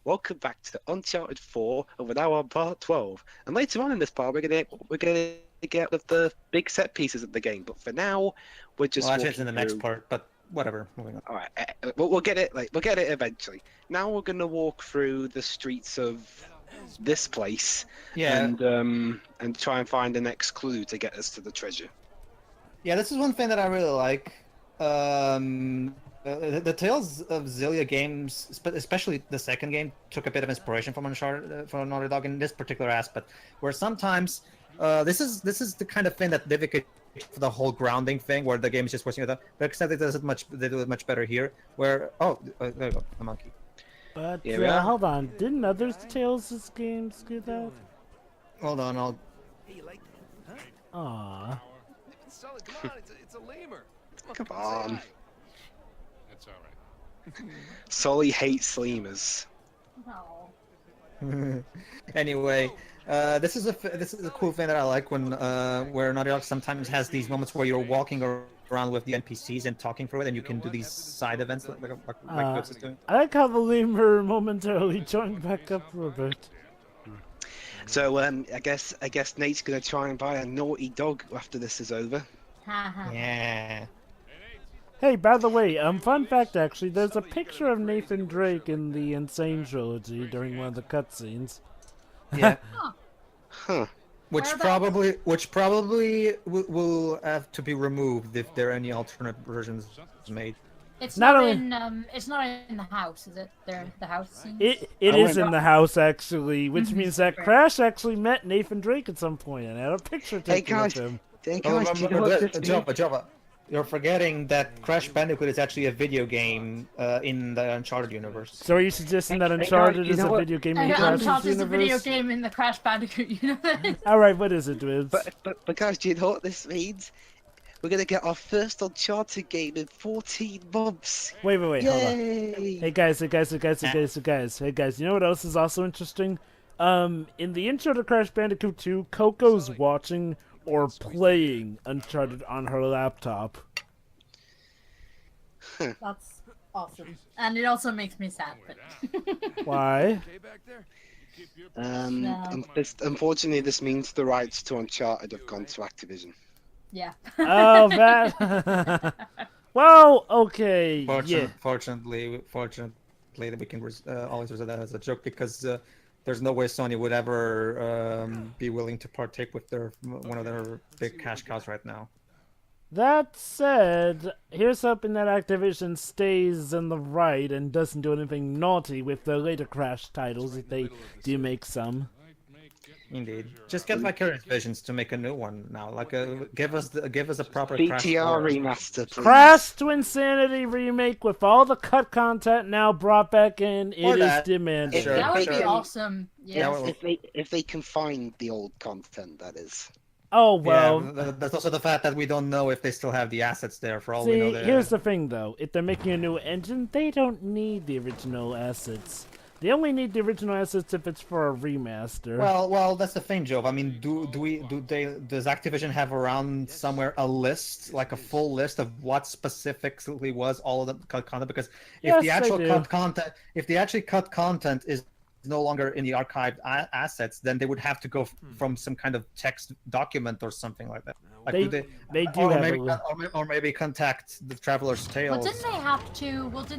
Welcome back to Uncharted 4, and we're now on part 12. And later on in this part, we're gonna get with the big set pieces of the game. But for now, we're just Well, actually, walking it's in the through. next part, but whatever. Moving on. All right, we'll get it. We'll get it eventually. Now we're gonna walk through the streets of this place, Yeah, and try and find the next clue to get us to the treasure. yeah. This is one thing that I really like. The Tales of Xillia games, especially the second game, took a bit of inspiration from Uncharted, from Naughty Dog in this particular aspect, where sometimes this is the kind of thing that Divic for the whole grounding thing, where the game is just forcing it up. But except they do it much better here. Where there you go, a monkey. But Here we are. hold on, didn't other Tales games do that? Hold on, I'll. Aww. Sully, come on, it's a lemur. Come on. That's all right. Sully hates lemurs. Anyway, this is a cool thing that I like when where Naughty Dog sometimes has these moments where you're walking around with the NPCs and talking through it, and you can do these side events like Dwibs is doing. I like how the lemur momentarily joined back up for a bit. So I guess Nate's gonna try and buy a naughty dog after this is over. Yeah. Hey, by the way, fun fact actually, there's a picture of Nathan Drake in the Insane trilogy during one of the cutscenes. Yeah. Huh. Which probably will have to be removed if there are any alternate versions made. It's Not not, only- it's not in the house, is it? The house scene? It Oh is my in the house actually, which means that Crash actually met Nathan Drake at some point and had a picture Hey taken guys, with him. hey Oh, guys, do you know what this means? Java, you're forgetting that Crash Bandicoot is actually a video game in the Uncharted universe. So are you suggesting that Hey, guys, Uncharted you is know a what? video game in the Uncharted Crash's is a video universe? game in the Crash Bandicoot universe. Alright, what is it, Dwibs? But guys, do you know what this means? We're gonna get our first Uncharted game in 14 months. Wait, hold on. Yay! Hey guys, you know what else is also interesting? In the intro to Crash Bandicoot 2, Coco's watching or playing Uncharted on her laptop. That's awesome. And it also makes me sad, but... Why? Okay back there? You keep your No. Unfortunately, this means the rights to Uncharted have gone to Activision. Yeah. Oh, that... well, okay, yeah. Fortunately, that we can always use that as a joke because there's no way Sony would ever be willing to partake with one of their big cash cows right now. That said, here's hoping that Activision stays in the right and doesn't do anything naughty with the later Crash titles if they do make some. Indeed, just get Vicarious Visions to make a new one now. Like, give us a proper Crash BTR 4. remaster, please. Crash to Insanity remake with all the cut content now brought back in. Or It is that. demanding. Sure. That would be Sure. awesome. Yeah, Yes. well- If they can find the old content, that is. Oh, well. Yeah, that's also the fact that we don't know if they still have the assets there. For all we See, know, here's the thing, though. If they're making a new engine, they don't need the original assets. They only need the original assets if it's for a remaster. Well, that's the thing, Joe. I mean, does Activision have around somewhere a list, like a full list of what specifically was all of the cut content? Because if Yes, the actual they do. if the actually cut content is no longer in the archived assets, then they would have to go from some kind of text document or something like that. Like, they do or have maybe, a... or maybe contact the Traveler's Tales. Well, didn't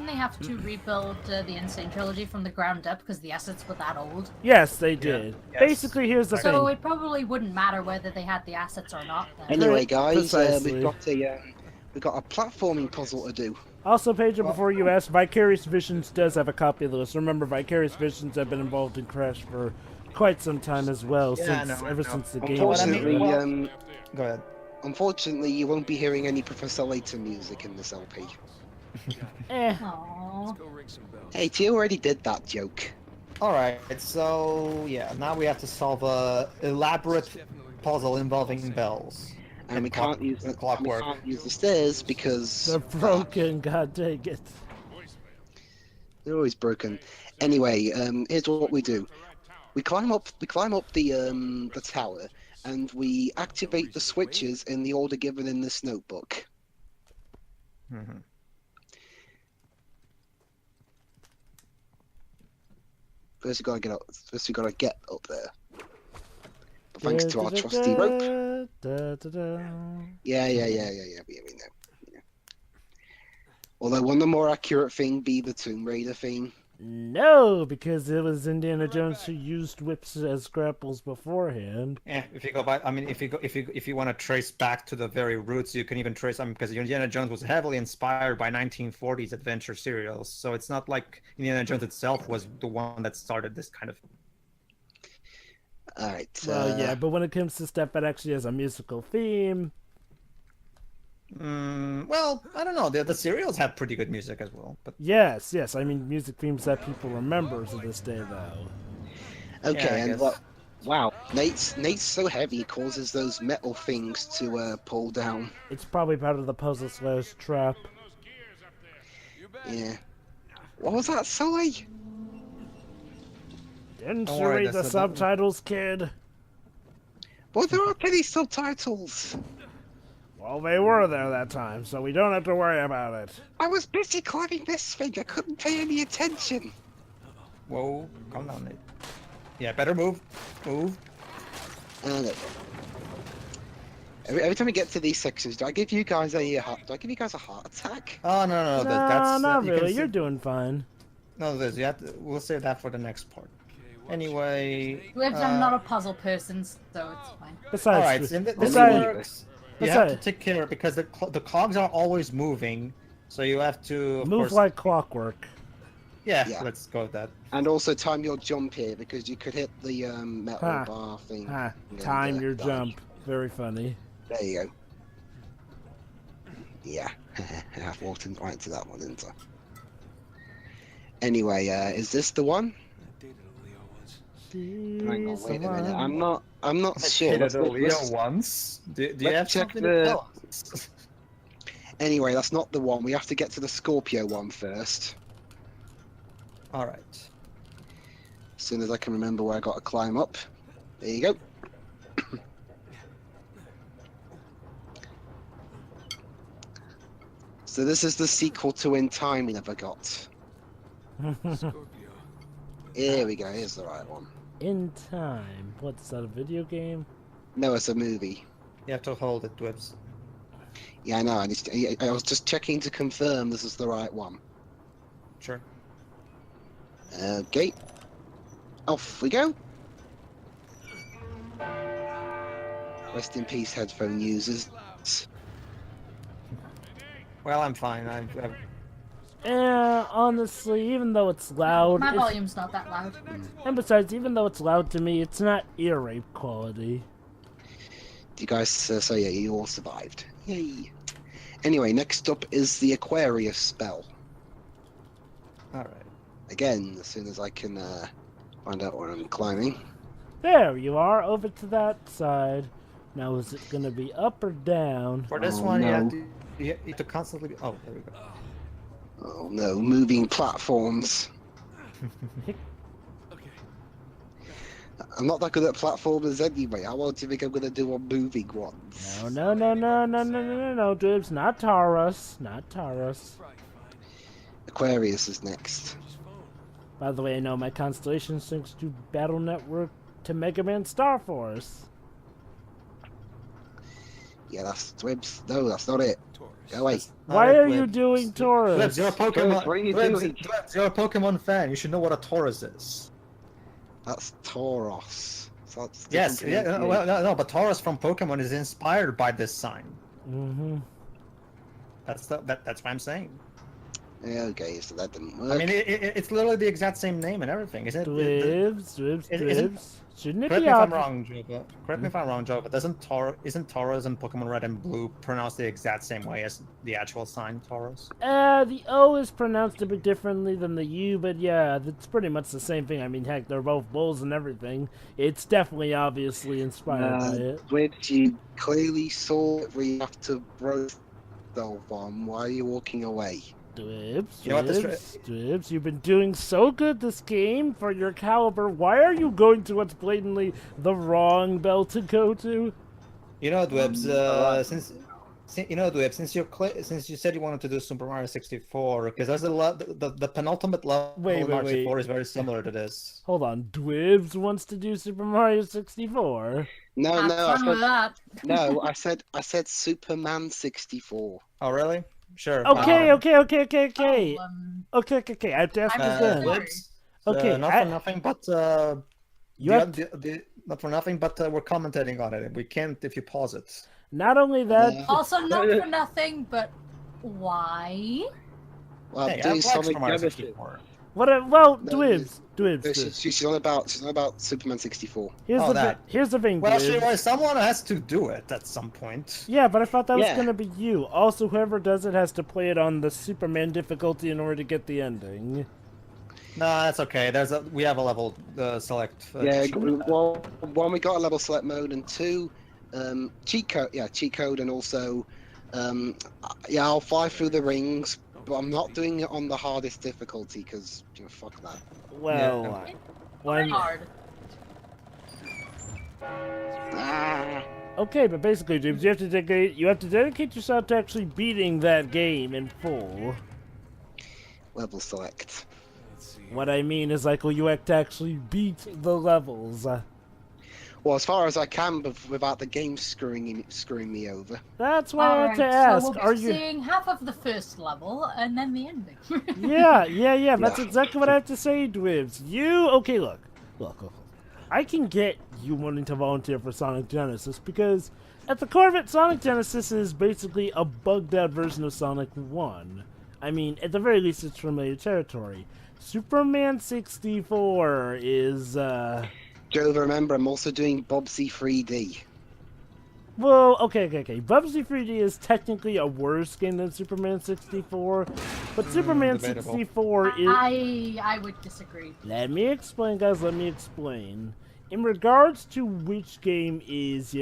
they have to rebuild the Insane trilogy from the ground up because the assets were that old? Yes, they did. Yes. Basically, here's the So thing. it probably wouldn't matter whether they had the assets or not. Then. Anyway, guys, Precisely. we've got a platforming puzzle to do. Also, Pedro, before you ask, Vicarious Visions does have a copy of the list. Remember, Vicarious Visions have been involved in Crash for quite some time as well, Yeah, ever since the game was Unfortunately, released. Go ahead. unfortunately, you won't be hearing any Professor Layton music in this LP. Aww. Go ring some bells. Hey, you already did that joke. All right, so yeah, now we have to solve a elaborate puzzle involving bells. And we can't use the clockwork. We can't use the stairs because They're broken, god dang it. they're always broken. Anyway, here's what we do: we climb up the tower, and we activate the switches in the order given in this notebook. Mm-hmm. First we gotta get up. First we gotta get up there. But thanks to our trusty rope. Yeah. We know. Yeah. Although, wouldn't the more accurate thing be the Tomb Raider thing? No, because it was Indiana Jones who used whips as grapples beforehand. Yeah, if you go by, I mean, if you want to trace back to the very roots, you can even trace. I mean, because Indiana Jones was heavily inspired by 1940s adventure serials, so it's not like Indiana Jones itself was the one that started this kind of. All right. Well, yeah, but when it comes to stuff that actually has a musical theme. Well, I don't know. The serials have pretty good music as well, but Yes. I mean, music themes that people remember to this day, though. Okay, yeah, I and guess. what? Wow, Nate's so heavy it causes those metal things to pull down. It's probably part of the puzzle/trap. Yeah. What was that, Sully? Didn't Don't you worry, read the that's the button. subtitles, kid? Well, there aren't any subtitles. Well, they were there that time, so we don't have to worry about it. I was busy climbing this thing. I couldn't pay any attention. Whoa, calm down, Nate. Yeah, better move. No. Every time we get to these sections, do I give you guys a heart attack? Oh no, No, that's not you can really. see- You're doing fine. No, there's you have to, we'll save that for the next part. Anyway, Dwibs, I'm not a puzzle person, so it's fine. Besides, all right. So this besides, works. You have to besides- take care because the cogs are always moving, so you have to of move course. like clockwork. Yeah, Yeah. let's go with that. And also time your jump here because you could hit the metal Ha. bar thing. Ha! and, Time your die. jump. Very funny. There you go. Yeah, I've walked right into that one, didn't I? Anyway, is this the one? Hang on, She's wait a the minute. one. I'm not sure. Let's- once. Do you let's have check something the- to tell us? Anyway, that's not the one. We have to get to the Scorpio one first. All right. As soon as I can remember where I got to climb up. There you go. So this is the sequel to In Time we never got. Here we go. Here's the right one. In time. What's that? A video game? No, it's a movie. You have to hold it, Dwibs. Yeah, I know. I was just checking to confirm this is the right one. Sure. Okay. Off we go. Rest in peace, headphone users. Well, I'm fine. I've Honestly, even though it's loud, My it's, volume's not that loud. and besides, even though it's loud to me, it's not ear rape quality. You guys, so yeah, you all survived. Yay. Anyway, next up is the Aquarius spell. all right. Again, as soon as I can find out where I'm climbing. There you are, over to that side. Now, is it gonna be up or down? For this Oh, one, no. you have to constantly be. Oh, there we go. Oh no, moving platforms. I'm not that good at platformers anyway. How well do you think I'm gonna do on moving ones? No, Dwibs, not Taurus, not Taurus. Aquarius is next. By the way, I know my constellation syncs to Battle Network to Mega Man Star Force. Yeah, that's Dwibs. No, that's not it. Go away. Why Alright, are you Dwibs. doing Dwibs, Taurus? you're a Pokemon. what are you Dwibs, doing? Dwibs, you're a Pokemon fan. You should know what a Taurus is. That's Tauros. So that's Yes, different yeah, pronunciation. no, but Taurus from Pokemon is inspired by this sign. Mm-hmm. That's what I'm saying. Yeah, okay, so that didn't work. I mean, it's literally the exact same name and everything, isn't it? Dwibs. Isn't- Shouldn't it Correct be me if I'm obvious? wrong, Joe. Correct me if I'm wrong, Joe. But isn't Tauros in Pokemon Red and Blue pronounced the exact same way as the actual sign Tauros? The O is pronounced a bit differently than the U, but yeah, it's pretty much the same thing. I mean, heck, they're both bulls and everything. It's definitely obviously inspired by it. Which you clearly saw where you have to both on. Why are you walking away? Dwibs, You know what this- Dwibs, you've been doing so good this game for your caliber. Why are you going to what's blatantly the wrong bell to go to? You know, Dwibs, You know, Dwibs, since you said you wanted to do Super Mario 64, because there's the penultimate level Wait, in Mario wait. 64 is very similar to this. Hold on, Dwibs wants to do Super Mario 64. No, Have no, I fun with said, that. no, I said Superman 64. Oh, really? Sure. Okay. Oh, Okay. I have to ask I'm again. sorry. Dwibs, Okay, not for nothing, but You have not for nothing, but we're commentating on it. We can't if you pause it. not only that. Also, not for nothing, but why? Well, Hey, I doing have Sonic Super Mario Genesis. 64. Well, No, Dwibs. She's on about Superman 64. Here's Oh, the that. here's the thing, Well, Dwibs. someone has to do it at some point. Yeah, but I thought that was Yeah. gonna be you. Also, whoever does it has to play it on the Superman difficulty in order to get the ending. No, that's okay. We have a level select. Yeah, well, one, we got a level select mode, and two, cheat code, and also, yeah, I'll fly through the rings, but I'm not doing it on the hardest difficulty because, fuck that. Well, when Hard. Ah, okay, but basically, Dwibs, you have to dedicate yourself to actually beating that game in full. level select. What I mean is, like, you have to actually beat the levels. Well, as far as I can, but without the game screwing me over. That's why I had to Alright, ask. so we'll Are be you? seeing half of the first level and then the ending. Yeah. That's Yeah. exactly what I have to say, Dwibs. Okay, look. I can get you wanting to volunteer for Sonic Genesis because at the core of it, Sonic Genesis is basically a bugged-out version of Sonic 1. I mean, at the very least, it's familiar territory. Superman 64 is, Joe, remember, I'm also doing Bobsy 3D. Well, okay. Bubsy 3D is technically a worse game than Superman 64, but Superman debatable. 64 is... I would disagree. Let me explain, guys, In regards to which game is,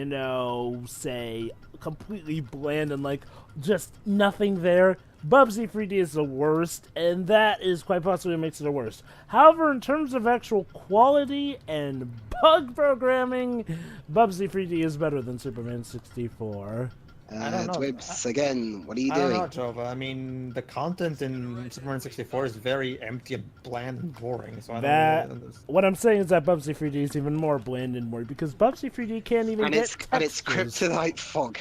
say, completely bland and, like, just nothing there, Bubsy 3D is the worst, and that is quite possibly what makes it the worst. However, in terms of actual quality and bug programming, Bubsy 3D is better than Superman 64. I don't know. Dwibs, again, what are you I don't doing? know, Jova. I mean, the content in Superman 64 is very empty and bland and boring. So I don't know. What I'm saying is that Bubsy 3D is even more bland and more because Bubsy 3D can't even And get it's textures. kryptonite fog.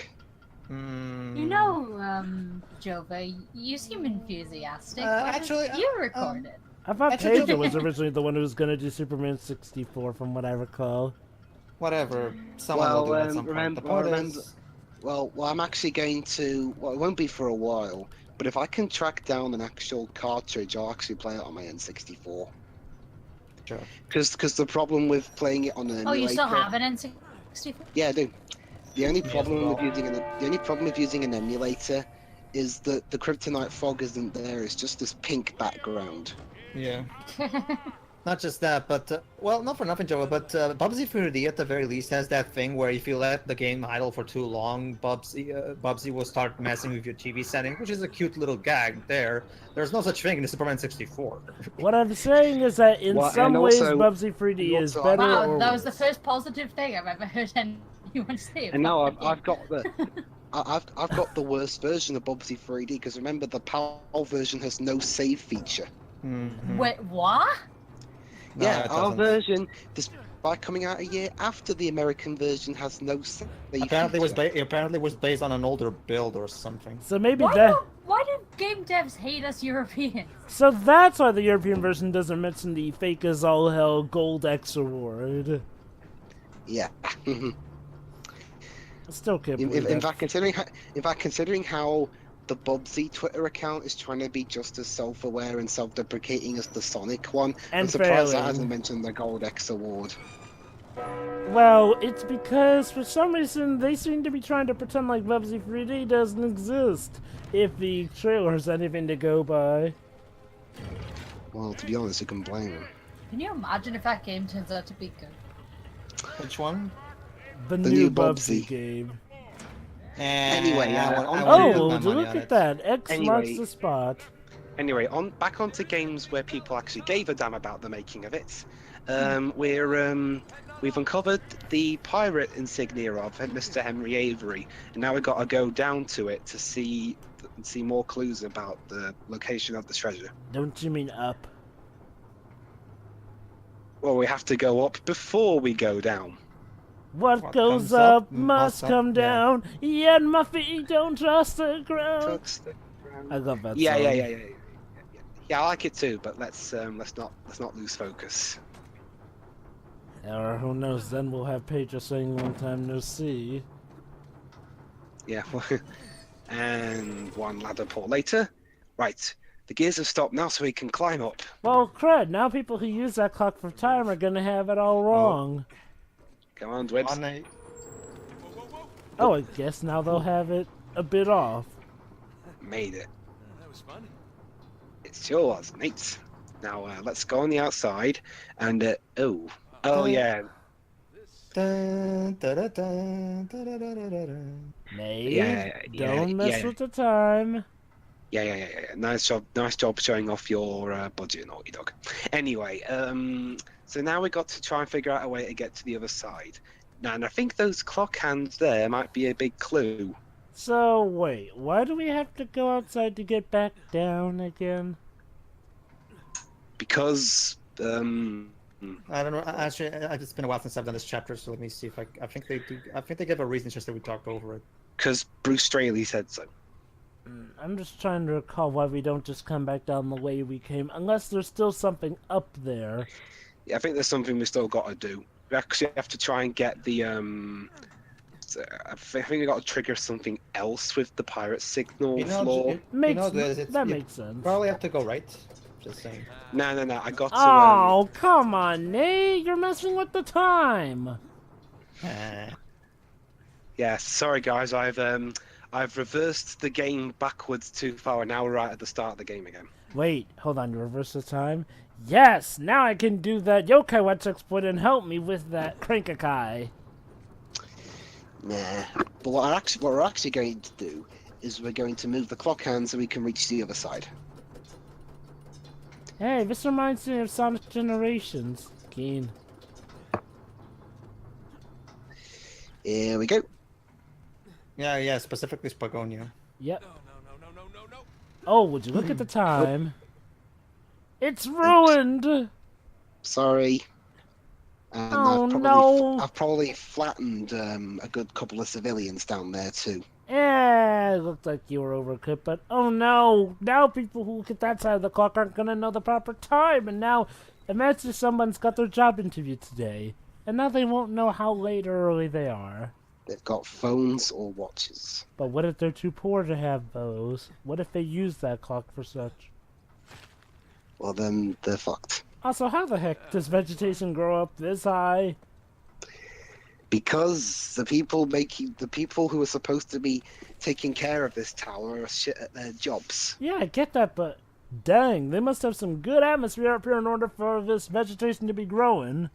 You know, Jova, you seem enthusiastic. Why don't actually, you record it. I thought Actually- Pedro was originally the one who was going to do Superman 64, from what I recall. Whatever. Someone will do it at some point. The point is, Well, I'm actually going to. Well, it won't be for a while, but if I can track down an actual cartridge, I'll actually play it on my N64. Sure. Because the problem with playing it on an emulator. Oh, you still have an N64? Yeah, I do. The only problem well. with using an emulator is that the kryptonite fog isn't there. It's just this pink background. yeah. Not just that, but well, not for nothing, Jova, but Bubsy 3D at the very least has that thing where if you let the game idle for too long, Bubsy will start messing with your TV setting, which is a cute little gag there. There's no such thing in the Superman 64. What I'm saying is that in Well, some and ways, also- Bubsy 3D is also- better Wow, or that was the worse. first positive thing I've ever heard anyone say. And now about I've the got the. I've got the worst version of Bubsy 3D because remember the PAL version has no save feature. game. Wait, what? No, Yeah, it our doesn't. version, despite coming out a year after the American version, has no save Apparently feature. it was based on an older build or something. So maybe Why do game devs hate us Europeans? So that's why the European version doesn't mention the fake as all hell gold X award. Yeah. I still can't in, believe in that. fact, considering how the Bubsy Twitter account is trying to be just as self-aware and self-deprecating as the Sonic one, I'm And surprised that failing. hasn't mentioned the Gold X award. Well, it's because for some reason they seem to be trying to pretend like Bubsy 3D doesn't exist. If the trailer has anything to go by. Well, to be honest, you can blame him. Can you imagine if that game turns out to be good? Which one? The The new new Bubsy Bubsy. game. Anyway, I on want to- to Oh, use my money look on at it. that. X marks Anyway. the spot. Anyway, back onto games where people actually gave a damn about the making of it. We've uncovered the pirate insignia of Mr. Henry Avery, and now we've got to go down to it to see more clues about the location of the treasure. Don't you mean up? Well, we have to go up before we go down. What goes up must come down, yet my feet don't trust the ground. I love that Yeah, song. yeah. I like it too, but let's not lose focus. Or who knows? Then we'll have Pedro saying "Long time no see." Yeah, and one ladder pull later. Right, the gears have stopped now, so we can climb up. Well, crud! Now people who use that clock for time are gonna have it all wrong. Come on, Dwibs. On a... Oh, I guess now they'll have it a bit off. Made it. That was fun. It sure was, Nate. Now let's go on the outside and oh yeah. Dun, da, da, dun, da, da, da, da, da. Nate, don't mess with the time. Yeah. Nice job showing off your budget, Naughty Dog. Anyway, so now we got to try and figure out a way to get to the other side. Now, and I think those clock hands there might be a big clue. So wait, why do we have to go outside to get back down again? Because I don't know. Actually, it's been a while since I've done this chapter, so let me see if I think they do. I think they give a reason. It's just that we talked over it. because Bruce Straley said so. I'm just trying to recall why we don't just come back down the way we came, unless there's still something up there. Yeah, I think there's something we still got to do. We actually have to try and get the I think we got to trigger something else with the pirate signal floor. That makes sense. Probably have to go right. Just saying. No. I got to. Oh, come on, Nate! You're messing with the time. Yeah, sorry guys. I've reversed the game backwards too far, and now we're right at the start of the game again. Wait, hold on. You reverse the time? Yes! Now I can do that Yokai Watch exploit and help me with that Crankakai. Nah. But what we're actually going to do is we're going to move the clock hand so we can reach the other side. Hey, this reminds me of Sonic Generations. Keen. Here we go. Yeah, specifically Spagonia. Yep. No. Oh, would you look at the time? It's ruined! Sorry. And Oh, I've probably flattened a good couple of civilians down there too. Yeah, it looked like you were overcooked, but oh no! Now people who look at that side of the clock aren't gonna know the proper time, and now imagine someone's got their job interview today, and now they won't know how late or early they are. They've got phones or watches. But what if they're too poor to have those? What if they use that clock for such? Well, then they're fucked. Also, how the heck does vegetation grow up this high? Because the people who are supposed to be taking care of this tower are shit at their jobs. Yeah, I get that, but dang, they must have some good atmosphere up here in order for this vegetation to be growing.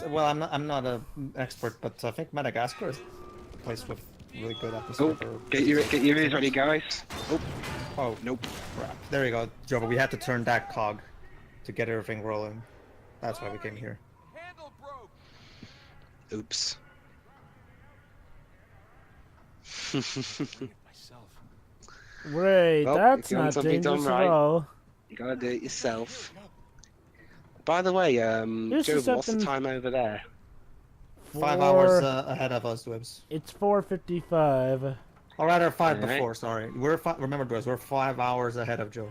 Well, I'm not an expert, but I think Madagascar is a place with really good atmosphere. Get your ears ready, guys. Oh, Nope. crap. There you go, Joe, but we had to turn that cog to get everything rolling. That's why we came here. Handle broke. Oops. Myself. Wait, Well, that's if you want not something done dangerous right. at all. You gotta do it yourself. By the way, Here's Joe, just what's the something- time over there? 5 hours ahead of us, Dwibs. It's 4:55. Or rather, 5 Alright. before, sorry. Remember, Dwibs, we're 5 hours ahead of Joe.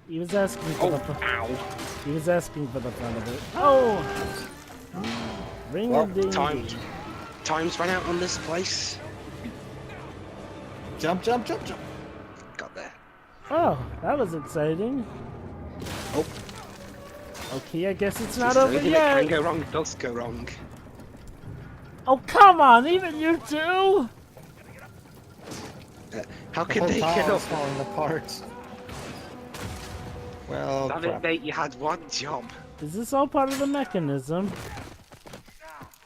He was asking for Ow. He was asking for the fun of it. Oh! Ring Well, a ding. time's run out on this place. Jump. Got there. Oh, that was exciting. Oh, Okay, I guess it's not so over anything yet. that can go wrong does go wrong. Oh, come on, even you two! How The could whole they get tower's up? falling apart. Well, Damn it, crap. mate, you had one job. Is this all part of the mechanism?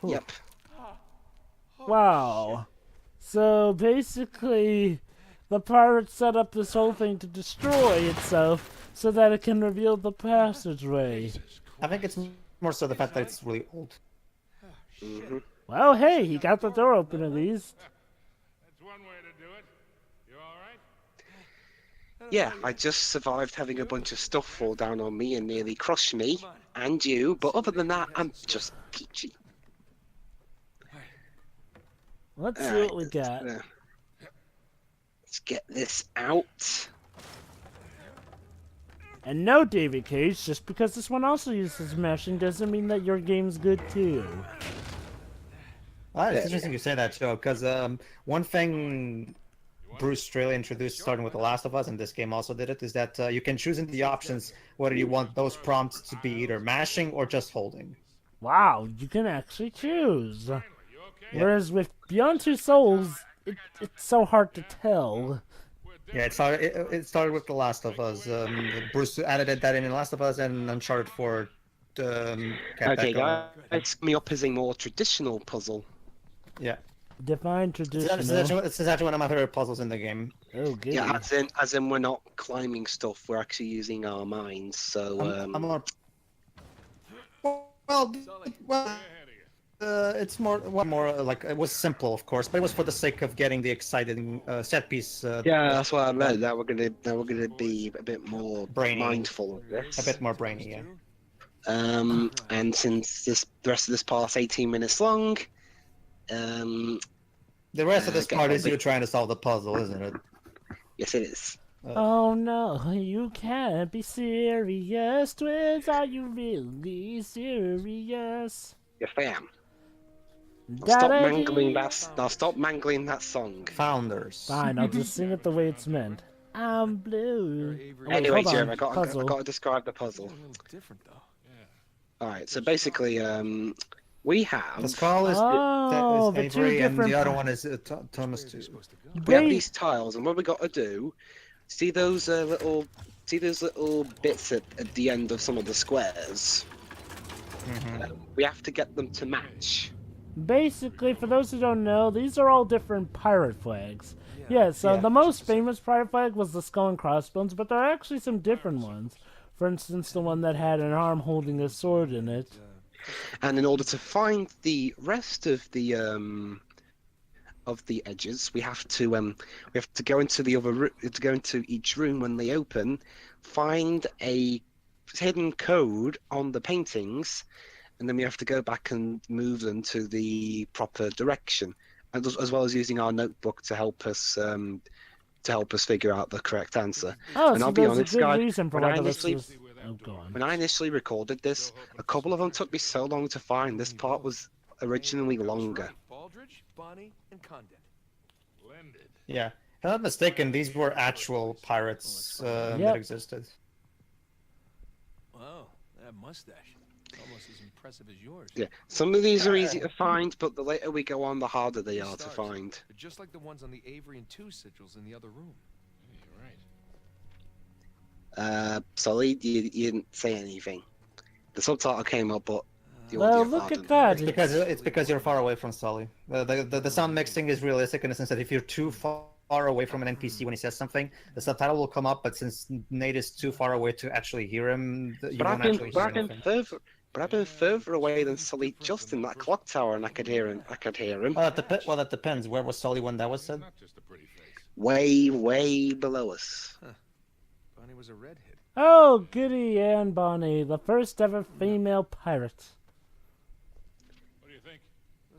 Yep. Wow. So basically, the pirates set up this whole thing to destroy itself so that it can reveal the passageway. I think it's more so the fact that it's really old. Hmm. Well, hey, he got the door open at least. That's one way to do it. You all right? Yeah, I just survived having a bunch of stuff fall down on me and nearly crush me and you, but other than that, I'm just peachy. Let's see Alright, what we got. let's get this out. And no, David Cage, just because this one also uses mashing doesn't mean that your game's good too. It's interesting you say that, Joe, because one thing Bruce Straley introduced, starting with The Last of Us, and this game also did it, is that you can choose in the options whether you want those prompts to be either mashing or just holding. Wow, you can actually choose. Whereas with Beyond Two Souls, it's so hard to tell. Yeah, it started with The Last of Us. Bruce added that in The Last of Us, and Uncharted 4 kept Okay, that going. guys, it's coming up as a more traditional puzzle. Yeah. Define This traditional. is actually one of my favorite puzzles in the game. Oh, good. Yeah, as in we're not climbing stuff, we're actually using our minds. So I'm more... Well, it's more like it was simple, of course, but it was for the sake of getting the exciting set piece. yeah, that's what I meant. Now we're gonna be a bit more Brainy. mindful of this. A bit more brainy, yeah. And since the rest of this part's 18 minutes long, The rest of this get part is ready. you trying to solve the puzzle, isn't it? yes, it is. Oh no, you can't be serious. Twins, are you really serious? Yes, I am. Now stop mangling that song. Founders. Fine, I'll just sing it the way it's meant. I'm blue. Oh, wait, Anyway, hold Jeremy, on. I got Puzzle. to describe the puzzle. A little different though. All right, so basically, we have The skull is, Oh, the two Avery, and different the other pa- one is Thomas too. Supposed to go. we have Wait. these tiles, and what we got to do, see those little bits at the end of some of the squares. We have to get them to match. Basically, for those who don't know, these are all different pirate flags. Yeah, so Yeah. the most famous pirate flag was the skull and crossbones, but there are actually some different ones. For instance, the one that had an arm holding a sword in it. And in order to find the rest of the edges, we have to go into to go into each room when they open, find a hidden code on the paintings, and then we have to go back and move them to the proper direction, and as well as using our notebook to help us figure out the correct answer. Oh, And so I'll be there's honest, a good guys, reason for when why I the rest initially- was... Oh, go on. When I initially recorded this, a couple of them took me so long to find. This part was originally longer. Baldridge, Bonnie, and Condit. Blended. Yeah. If I'm not mistaken, these were actual pirates Yep. that existed. Wow, that mustache. Almost as impressive as yours. Yeah, some of these are easy to find, but the later we go on, the harder they are to find. They're just like the ones on the Avery and 2 sigils in the other room. You're right. Sully, you didn't say anything. The subtitle came up, but the Well, audio look part at didn't. that. It's because you're far away from Sully. The sound mixing is realistic in the sense that if you're too far away from an NPC when he says something, the subtitle will come up. But since Nate is too far away to actually hear him, you But won't actually hear I've been anything. further away than Sully just in that clock tower, and I could hear him. Well, that depends. Where was Sully when that was said? Not just a pretty face. Way below us. Bonnie was a redhead. Oh, goody Ann Bonnie, the first ever female pirate. What do you think?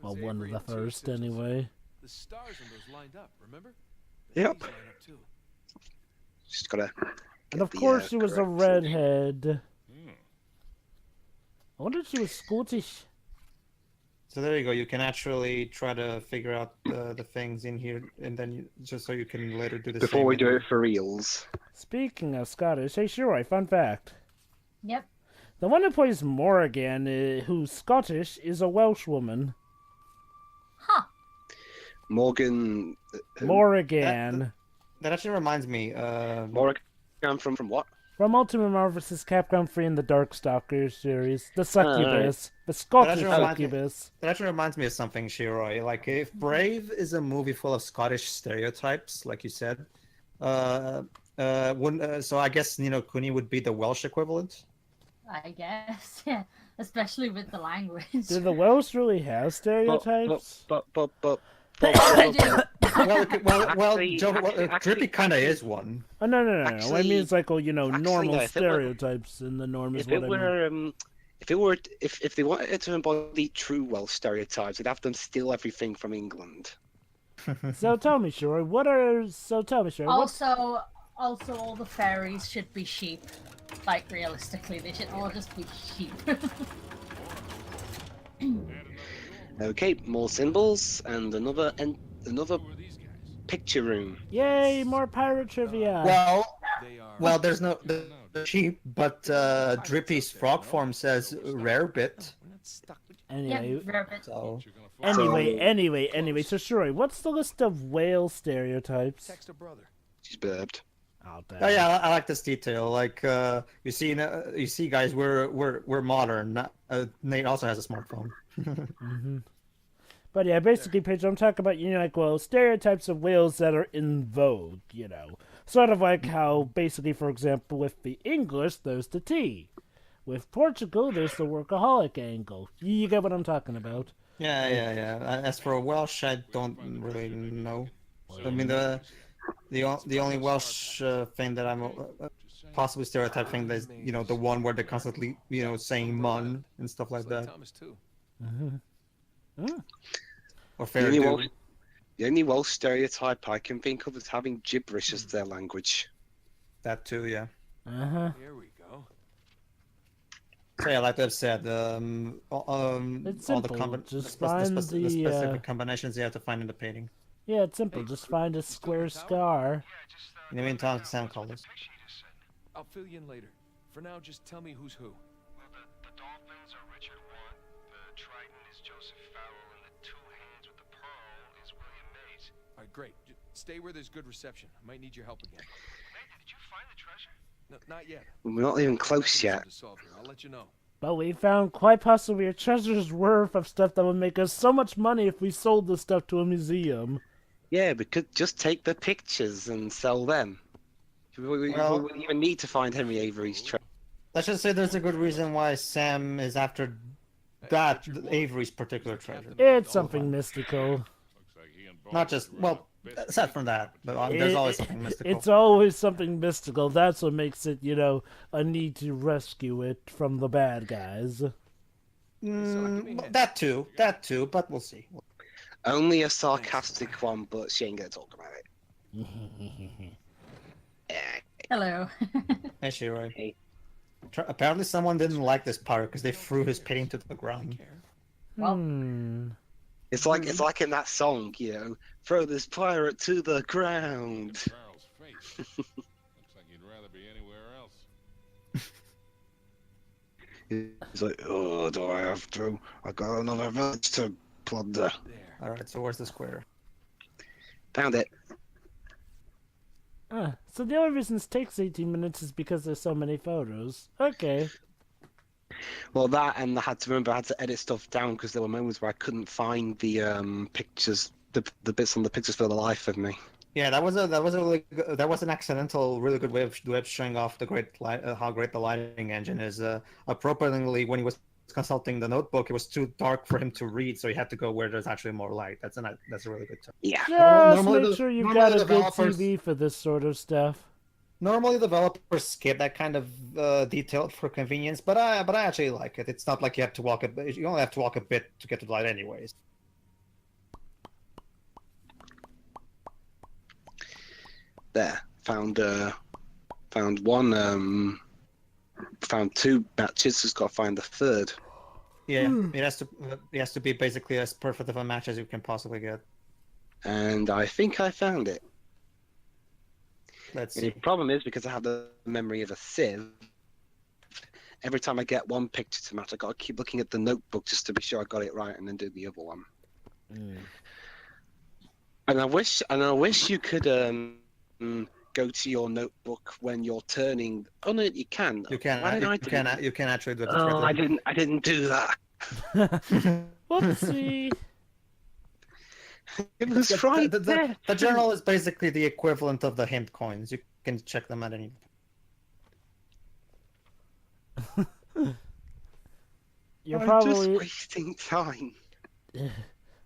Well, Those one of Avery the and 2 first, sigils. anyway. The stars on those lined up, remember? The Yep. A's line up too. Just gotta. And of course she was a redhead. I wonder if she was Scottish. So there you go. You can actually try to figure out the things in here, and then just so you can later do the Before same we with do your- it for reals. Speaking of Scottish, hey Shiroi, fun fact. Yep. The one who plays Morrigan, who's Scottish, is a Welsh woman. Huh. Morgan. Morrigan. That actually reminds me. Morgan from what? From Ultimate Marvel vs. Capcom 3 and the Darkstalkers series, the right. Succubus, the That Scottish actually reminds me. Succubus. That actually reminds me of something, Shiroi. Like, if Brave is a movie full of Scottish stereotypes, like you said, wouldn't so I guess Kuni would be the Welsh equivalent. I guess, yeah. Especially with the language. Do the Welsh really have stereotypes? But I do. Actually- Drippy kind of is one. Oh, no. I Actually- mean, it's like, normal no, if it were- stereotypes in the norm is if it what I mean. were, if they wanted to embody true Welsh stereotypes, they'd have them steal everything from England. So tell me, Shore, what? Also, all the fairies should be sheep. Like, realistically, they should all just be sheep. Okay, more symbols and another picture room. Yay, more pirate trivia! Well, there's no sheep, but Drippy's frog form says rare bit. Anyway, yeah, rabbit. So anyway. So, Shore, what's the list of whale stereotypes? She's burped. Oh, oh yeah, I like this detail. Like you see, guys, we're modern. Nate also has a smartphone. But yeah, basically, Pedro, I'm talking about, stereotypes of whales that are in vogue, Sort of like how, basically, for example, with the English, there's the T. With Portugal, there's the workaholic angle. You get what I'm talking about. Yeah. As for Welsh, I don't really know. I mean, the only Welsh thing that I'm possibly stereotype thing is, the one where they're constantly, saying "mun" and stuff like that. Or fair do. The only Welsh stereotype I can think of is having gibberish as their language. That too, yeah. Here we go. So yeah, like I've said, It's all simple. Just the find specific combinations you have to find in the painting. Yeah, it's simple. Just find a square scar. In the meantime, Sam called us. I'll fill you in later. For now, just tell me who's who. Well, the dolphins are Richard Watt, the trident is Joseph Farrell, and the two hands with the pearl is William Mays. All right, great. Stay where there's good reception. I might need your help again. Nathan, did you find the treasure? No, not yet. We're not even close yet. To solve here. I'll let you know. But we found quite possibly a treasure's worth of stuff that would make us so much money if we sold the stuff to a museum. Yeah, we could just take the pictures and sell them. We wouldn't even need to find Henry Avery's treasure. Let's just say there's a good reason why Sam is after that Avery's particular treasure. It's something mystical. Not just, well, aside from that, but there's always something mystical. It's always something mystical. That's what makes it, a need to rescue it from the bad guys. That too, but we'll see. Only a sarcastic one, but she ain't gonna talk about it. Hello. Hey, Shiroi. Hey. Apparently someone didn't like this pirate because they threw his painting to the ground. It's like in that song, throw this pirate to the ground. Farrell's face. Looks like he'd rather be anywhere else. He's like, oh, do I have to? I got another village to plunder. Alright, so where's the square? Found it. So the only reason this takes 18 minutes is because there's so many photos. Okay. Well, that, and I had to edit stuff down because there were moments where I couldn't find the pictures, the bits on the pictures for the life of me. Yeah, that was an accidental, really good way of Dwibs showing off how great the lighting engine is. Appropriately, when he was consulting the notebook, it was too dark for him to read, so he had to go where there's actually more light. That's a really good tip. Yeah. Just Normally make sure you've got a good developers- TV for this sort of stuff. Normally, developers skip that kind of detail for convenience, but I actually like it. It's not like you have to walk a bit. You only have to walk a bit to get to the light, anyways. There, found one. Found two matches. Just got to find the third. Yeah, it has to be basically as perfect of a match as you can possibly get. And I think I found it. Let's The see. problem is because I have the memory of a sieve. Every time I get one picture to match, I got to keep looking at the notebook just to be sure I got it right, and then do the other one. And I wish you could go to your notebook when you're turning. Oh no, you can. You can. Why did I do that? You can actually do it. Oh, I didn't do that. Whoopsie. It was Yeah, right the there. journal is basically the equivalent of the hint coins. You can check them at any. You're I'm probably. just wasting time.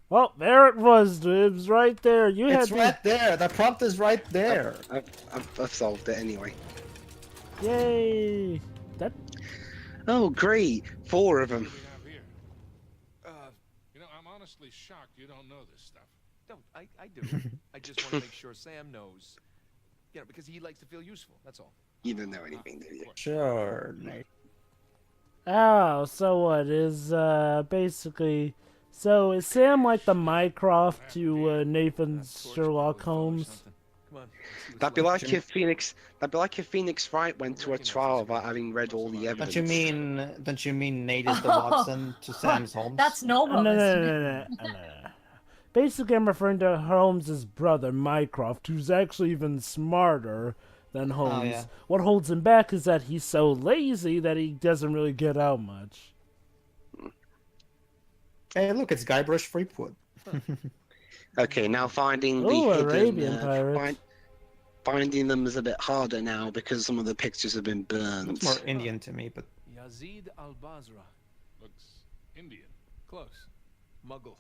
Well, there it was, Dwibs, right there. You had It's to... right there. The prompt is right there. I've solved it anyway. Yay! That Oh, great! 4 of them. What do we have here? You know, I'm honestly shocked you don't know this stuff. No, I do. I just want to make sure Sam knows. You know, because he likes to feel useful. That's all. You don't know anything, do you? Sure, Nate. Oh, so what is basically? So is Sam like the Mycroft to Nathan's Sherlock Holmes? Come on. That'd be like if Phoenix. That'd be like if Phoenix Wright went to a trial without having read all the evidence. Don't you mean Nate is the Watson to Sam's Holmes? That's normal. No. isn't it? Basically, I'm referring to Holmes's brother, Mycroft, who's actually even smarter than Holmes. yeah. What holds him back is that he's so lazy that he doesn't really get out much. Hey, look, it's Guybrush Threepwood. Okay, now finding the Ooh, hidden, Arabian pirate. finding them is a bit harder now because some of the pictures have been burned. It's more Indian to me, but Yazid al-Basra. Looks Indian. Close. Muggle.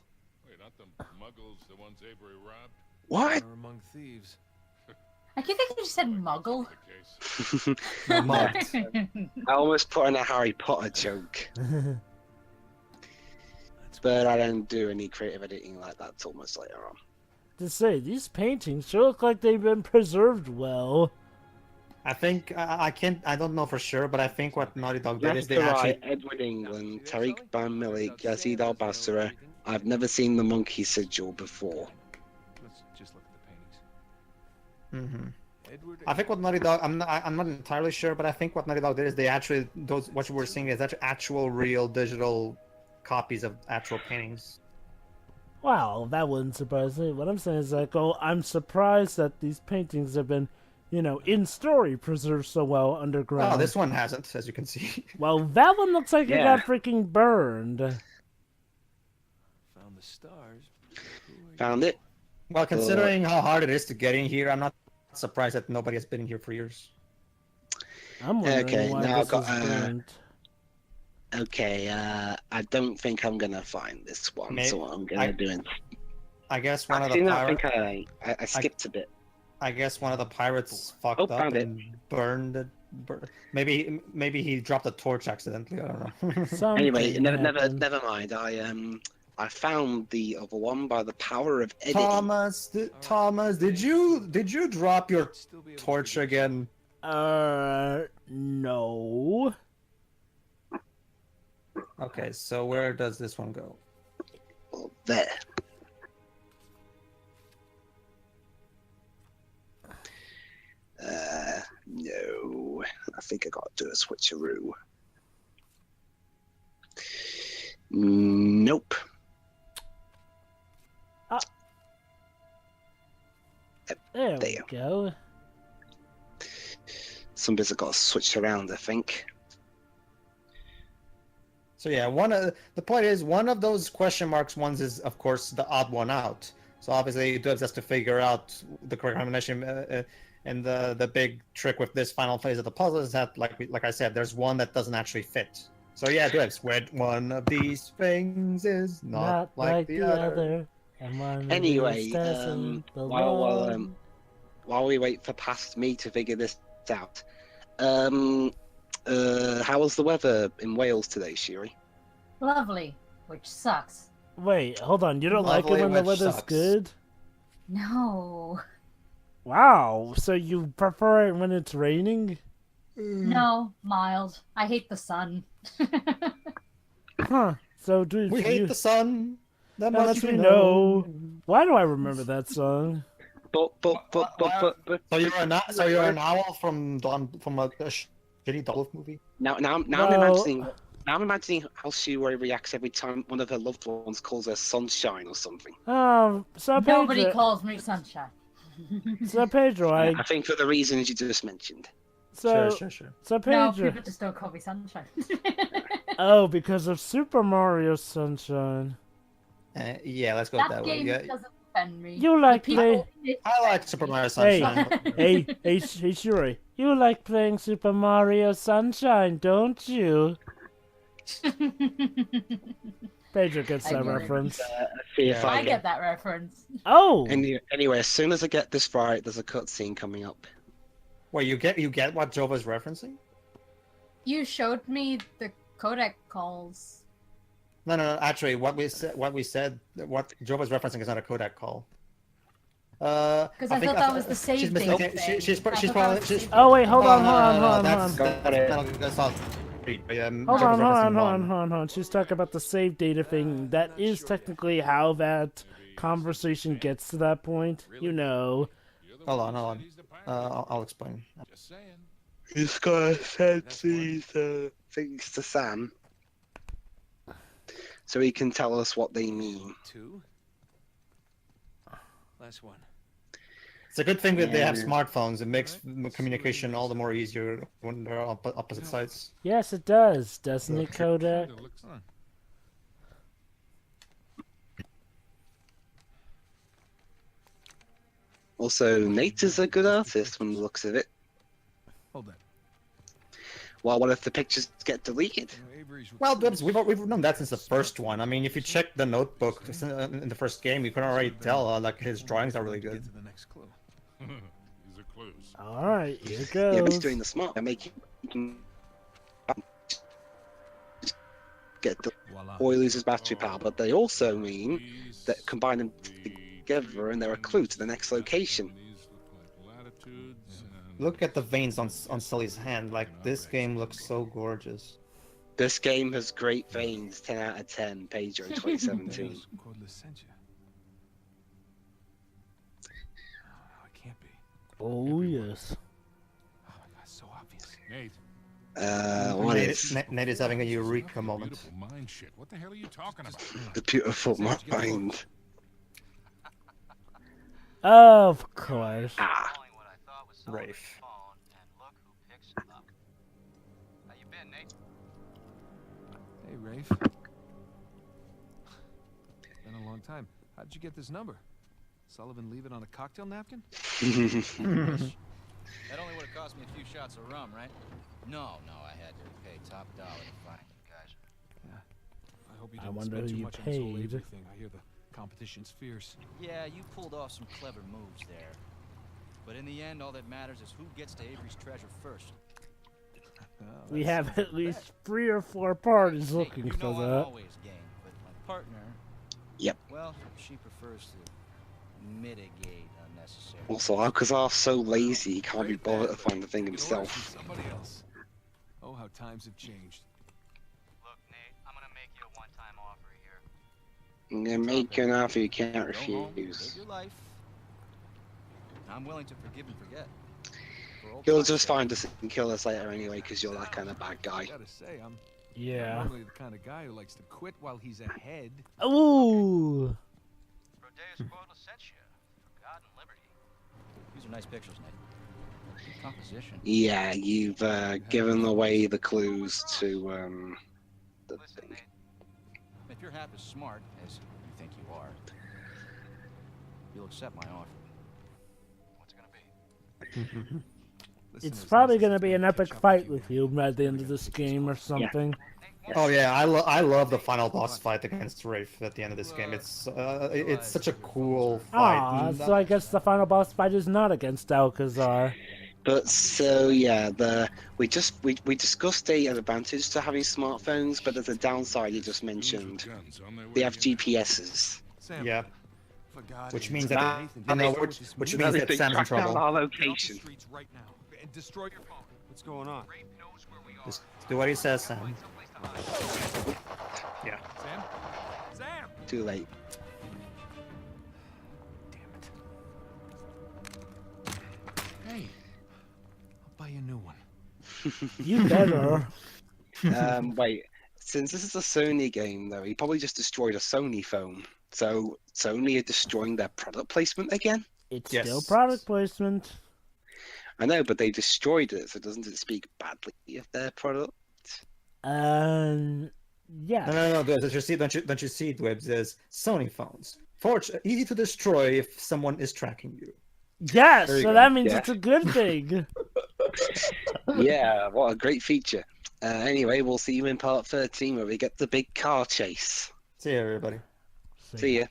Wait, aren't the Muggles the ones Avery robbed? What? Or among thieves. I think you just said muggle. The case. Mud. I almost put in a Harry Potter joke, but I don't do any creative editing like that till much later on. To say, these paintings sure look like they've been preserved well. I think I don't know for sure, but I think what Naughty Dog did is they Left to actually right, Edward England, Tariq Ban Malik, Yazid Al Basra. I've never seen the monkey sigil before. Let's just look at the paintings. Edward. I think what Naughty Dog, I'm not entirely sure, but I think what Naughty Dog did is they actually, what you were seeing is actual real digital copies of actual paintings. Wow, that wouldn't surprise me. What I'm saying is like, oh, I'm surprised that these paintings have been, in story preserved so well underground. Oh, this one hasn't, as you can see. Well, that one looks like it Yeah. got freaking burned. Found the stars. Found it. Well, considering how hard it is to get in here, I'm not surprised that nobody has been in here for years. I'm wondering Okay, why now I've this got, is burned. Okay, I don't think I'm gonna find this one, so what I'm gonna do is... I guess one of Actually, the no, I pirates. think I skipped a bit. I guess one of the pirates fucked Oh, up found it. and burned it. Maybe he dropped a torch accidentally. I don't know. Something Anyway, happened. never mind. I found the other one by the power of editing. Thomas, did you drop your torch again? No. Okay, so where does this one go? Well, there. No. I think I gotta do a switcheroo. Nope. There There we you go. Some bits have got to switch around, I think. So yeah, the point is one of those question marks ones is of course the odd one out. So obviously Dwibs has to figure out the correct combination. And the big trick with this final phase of the puzzle is that, like I said, there's one that doesn't actually fit. So yeah, Dwibs, where one of these things is not like the other. And one of Anyway, these doesn't while belong. we wait for past me to figure this out, how was the weather in Wales today, Shiri? Lovely, which sucks. Wait, hold on. You don't like Lovely, it when the which weather's sucks. good? No. Wow. So you prefer it when it's raining? No, mild. I hate the sun. Huh. So do We you hate the sun. That how much much we know? Why do I remember that song? But. So you're an owl from a shitty Dolph movie. Now I'm Well- imagining how Shiri reacts every time one of her loved ones calls her sunshine or something. So Nobody Pedro, calls me sunshine. So Pedro, I think for the reasons you just mentioned. so Sure. so No, Pedro. people just don't call me Sunshine. Oh, because of Super Mario Sunshine. Yeah, let's go with That that way. game Yeah, doesn't offend me. You like The people I like Super Mario Hey, Sunshine. hey, Shuri. You like playing Super Mario Sunshine, don't you? Pedro gets I that get it. reference. See if I I get that reference. Oh, Anyway, as soon as I get this right, there's a cutscene coming up. Wait, you get what Jova's referencing? You showed me the codec calls. No. Actually, what Jova's referencing is not a codec call. Because I thought that was the save she's date mistaken. thing. She's I thought that probably. was She's, save oh wait, hold no, on, no, hold on, no, hold on, that's, hold on. that's not. Hold on, hold on. She's talking about the save data thing. That is technically how that conversation gets to that point. You know. Hold on. I'll explain. Just saying. He's gonna send these things to Sam, so he can tell us what they mean. 2. Last one. It's a good thing that they have Yeah. smartphones. It makes communication all the more easier when they're on opposite sides. Yes, it does, doesn't it, Kodak? Kinda looks- Also, Nate is a good artist from the looks of it. Hold that. Well, what if the pictures get deleted? Avery's Well, Dwibs, we've known that since the first one. I mean, if you check the notebook in the first game, you can already tell like his drawings are really Get good. to the next clue. These are clues. All right, here it Yeah, but he's goes. doing the smart. They're making get the Voila. boy loses battery power, but they also mean These- that combine them together and they're a clue to the next location. These look like latitudes and- Look at the veins on Sully's hand. Like, this game looks so gorgeous. This game has great veins. 10 out of 10. Pedro 2017. There's Cordless sent you. Oh, it can't be. Oh yes. Oh my god, so obvious. Nate. What is Nate is having a eureka moment. Beautiful mind shit. What the hell are you talking about? the beautiful mind? Of course. Ah, Rafe. Hey, Rafe. Been a long time. How did you get this number? Sullivan leave it on a cocktail napkin? That only would have cost me a few shots of rum, right? No, I had to pay top dollar to find you guys. I hope you I didn't wonder spend who too you much on this whole paid. Avery thing. I hear the competition's fierce. Yeah, you pulled off some clever moves there. But in the end, all that matters is who gets to Avery's treasure first. Oh, We that's- have at least 3 or 4 parties Hey, looking you for know I'm that. always game, but my partner, Yep. well, she prefers to mitigate unnecessary. Also, because I'm so lazy, he can't be Great bothered to man, find the thing but you can himself. order from Somebody else. Oh, how times have changed. Look, Nate, I'm gonna make you a one-time offer here. You make an offer you can't Go home, live refuse. your life. I'm willing to forgive and forget. For old He'll time's just sake. find us and kill us later anyway, because you're that kind of bad guy. I gotta say, I'm Yeah. normally the kind of guy who likes to quit while he's ahead. Ooh. Rodeus Quota sent you. Forgotten Liberty. These are nice pictures, Nate. Good composition. Yeah, you've given away the clues to the Listen, thing. Nate, If you're half as smart as you think you are, you'll accept my offer. what's it gonna be? Listen, It's as probably nice as gonna it's be an catch epic up fight with with you at the end of this game or something. Oh yeah, I love the final boss fight against Rafe at the end of this game. It's such a cool fight. Ah, And so I guess the final boss fight is not against Alcazar. But so yeah, we discussed the advantage to having smartphones, but there's a downside you just mentioned. Guns on their way They have to get- GPSs. Sam, yeah, for God's which sake, means That- that Nathan, no, start which, with this which movie. means that They Sam's in track down trouble. our Get off the location. streets right now and destroy your phone. What's going on? Rafe knows where we are. Just do what he says, Sam. Someplace to hide. Yeah. Sam? Sam! Too late. Hey, I'll buy you a new one. You better. Wait, since this is a Sony game though, he probably just destroyed a Sony phone. So Sony are destroying their product placement again? It's Yes. still product placement. I know, but they destroyed it, so doesn't it speak badly of their product? Yeah. No. Don't you see? Don't you see? Dwibs is Sony phones. Easy to destroy if someone is tracking you. Yes, There you so go. that means Yeah. it's a good thing. Yeah, what a great feature. Anyway, we'll see you in part 13 where we get the big car chase. See you, everybody. See ya.